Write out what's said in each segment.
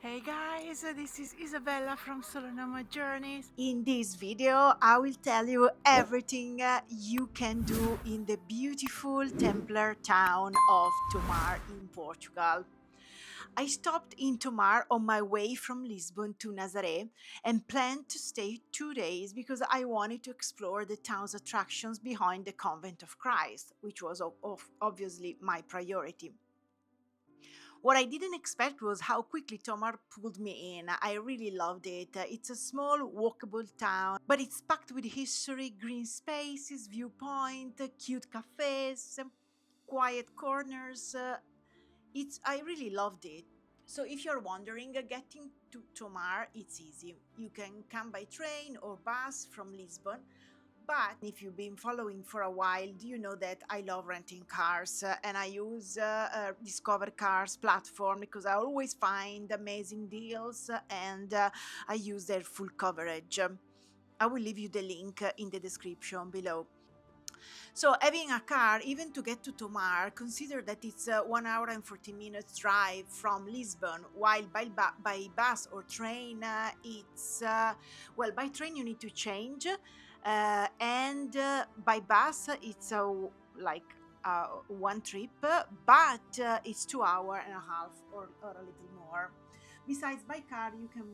Hey guys, this is Isabella from Solonoma Journeys. In this video, I will tell you everything you can do in the beautiful Templar town of Tomar in Portugal. I stopped in Tomar on my way from Lisbon to Nazaré and planned to stay 2 days because I wanted to explore the town's attractions behind the Convent of Christ, which was obviously my priority. What I didn't expect was how quickly Tomar pulled me in. I really loved it. It's a small, walkable town, but it's packed with history, green spaces, viewpoint, cute cafes, quiet corners. I really loved it. So if you're wondering, getting to Tomar, it's easy. You can come by train or bus from Lisbon, but if you've been following for a while, do you know that I love renting cars and I use Discover Cars platform because I always find amazing deals and I use their full coverage. I will leave you the link in the description below. So having a car, even to get to Tomar, consider that it's a 1 hour and 40 minutes drive from Lisbon, while by bus or train, well, by train you need to change, and by bus it's one trip, but it's 2 hour and a half or a little more. Besides, by car you can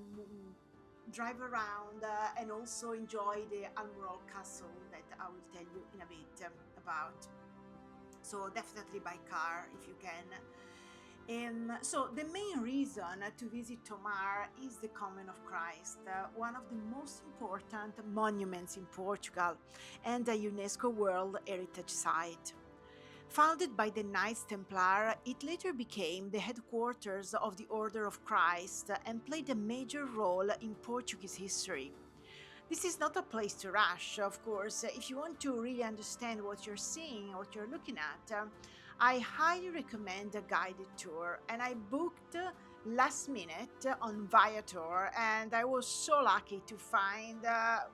drive around and also enjoy the Almourol Castle that I will tell you in a bit about. So definitely by car if you can. So the main reason to visit Tomar is the Convent of Christ, one of the most important monuments in Portugal and a UNESCO World Heritage Site. Founded by the Knights Templar, it later became the headquarters of the Order of Christ and played a major role in Portuguese history. This is not a place to rush, of course. If you want to really understand what you're seeing, what you're looking at, I highly recommend a guided tour. And I booked last minute on Viator, and I was so lucky to find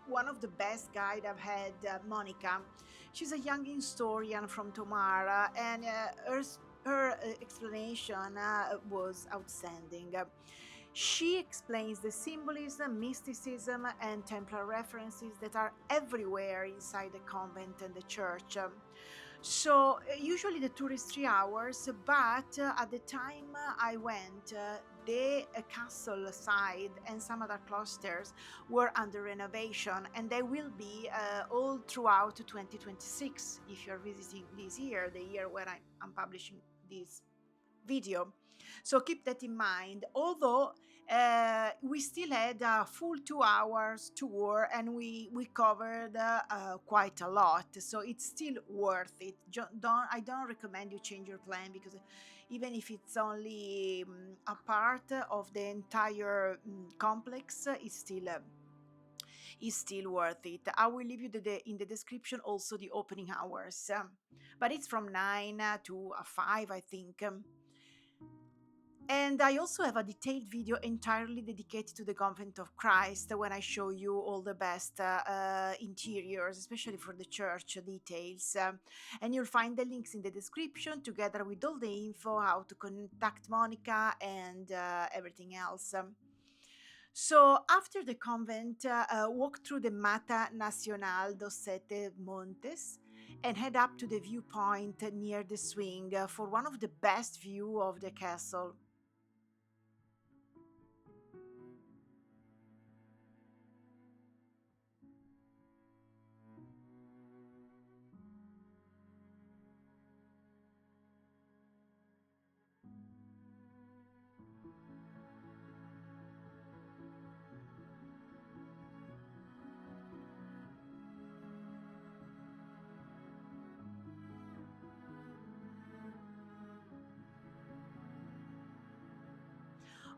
one of the best guide I've had, Monica. She's a young historian from Tomar, and her explanation was outstanding. She explains the symbolism, mysticism, and Templar references that are everywhere inside the convent and the church. Usually the tour is 3 hours, but at the time I went, the castle side and some other clusters were under renovation, and they will be all throughout 2026 if you're visiting this year, the year when I'm publishing this video. So keep that in mind. Although we still had a full 2 hours tour and we covered quite a lot, so it's still worth it. I don't recommend you change your plan because even if it's only a part of the entire complex, it's still worth it. I will leave you in the description also the opening hours, but it's from 9 to 5, I think. And I also have a detailed video entirely dedicated to the Convent of Christ when I show you all the best interiors, especially for the church details. And you'll find the links in the description together with all the info, how to contact Monica and everything else. So after the convent, walk through the Mata Nacional dos Sete Montes and head up to the viewpoint near the swing for one of the best view of the castle.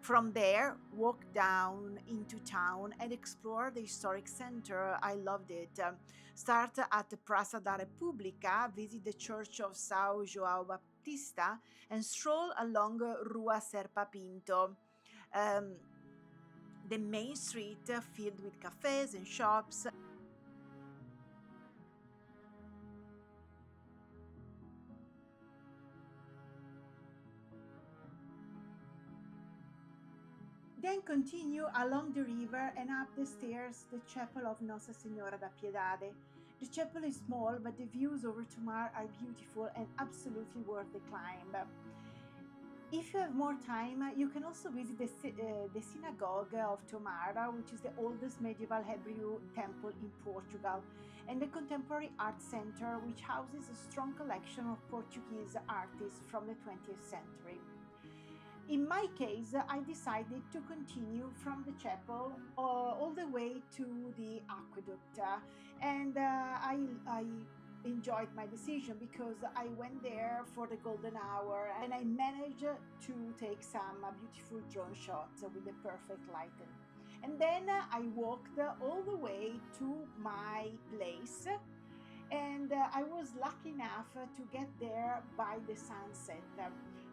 From there, walk down into town and explore the historic center. I loved it. Start at the Praça da República, visit the Church of São João Baptista, and stroll along Rua Serpa Pinto. Um, the main street filled with cafes and shops. Then continue along the river and up the stairs the chapel of Nossa Senhora da Piedade. The chapel is small, but the views over Tomar are beautiful and absolutely worth the climb. If you have more time, you can also visit the synagogue of Tomar, which is the oldest medieval Hebrew temple in Portugal, and the Contemporary Art Center, which houses a strong collection of Portuguese artists from the 20th century. In my case, I decided to continue from the chapel all the way to the aqueduct, and I enjoyed my decision because I went there for the golden hour and I managed to take some beautiful drone shots with the perfect lighting. And then I walked all the way to my place, and I was lucky enough to get there by the sunset.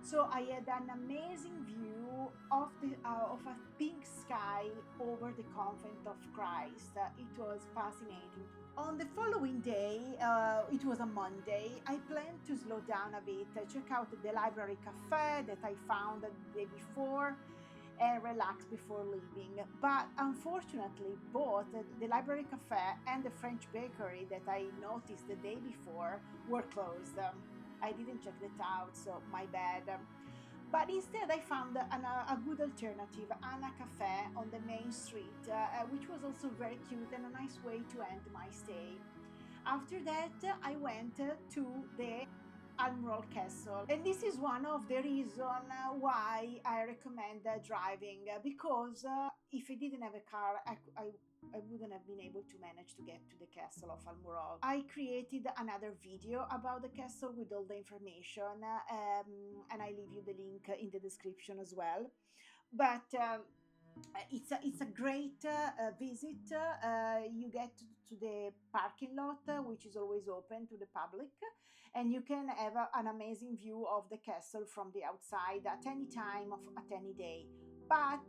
So I had an amazing view of a pink sky over the Convent of Christ. It was fascinating. On the following day, it was a Monday, I planned to slow down a bit, check out the library cafe that I found the day before, and relax before leaving. But unfortunately, both the library cafe and the French bakery that I noticed the day before were closed. I didn't check that out, so my bad. But instead I found a good alternative, Anna Cafe on the main street, which was also very cute and a nice way to end my stay. After that, I went to the Almourol Castle, and this is one of the reasons why I recommend driving, because if I didn't have a car, I wouldn't have been able to manage to get to the castle of Almourol. I created another video about the castle with all the information, and I leave you the link in the description as well. But it's a great visit. You get to the parking lot, which is always open to the public, and you can have an amazing view of the castle from the outside at any time at any day. But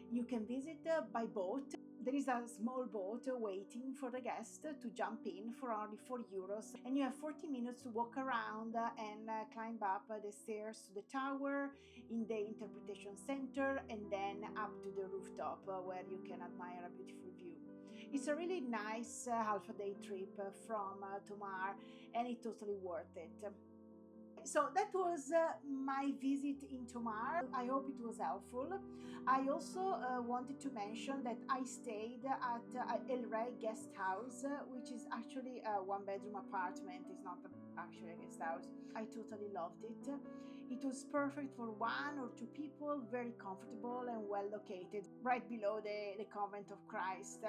you can visit by boat. There is a small boat waiting for the guest to jump in for only €4, and you have 40 minutes to walk around and climb up the stairs to the tower in the interpretation center, and then up to the rooftop where you can admire a beautiful view. It's a really nice half a day trip from Tomar, and it's totally worth it. So that was my visit in Tomar. I hope it was helpful. I also wanted to mention that I stayed at El Rey guest house, which is actually a one-bedroom apartment. It's not actually a guest house. I totally loved it. It was perfect for 1 or 2 people, very comfortable and well located, right below the Convent of Christ.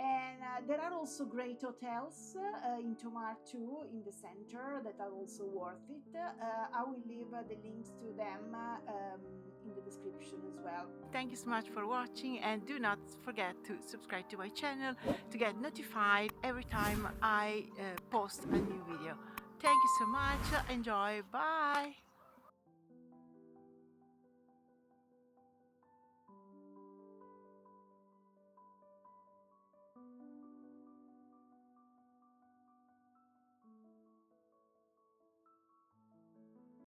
And there are also great hotels in Tomar too, in the center, that are also worth it. I will leave the links to them in the description as well. Thank you so much for watching, and do not forget to subscribe to my channel to get notified every time I post a new video. Thank you so much. Enjoy. Bye.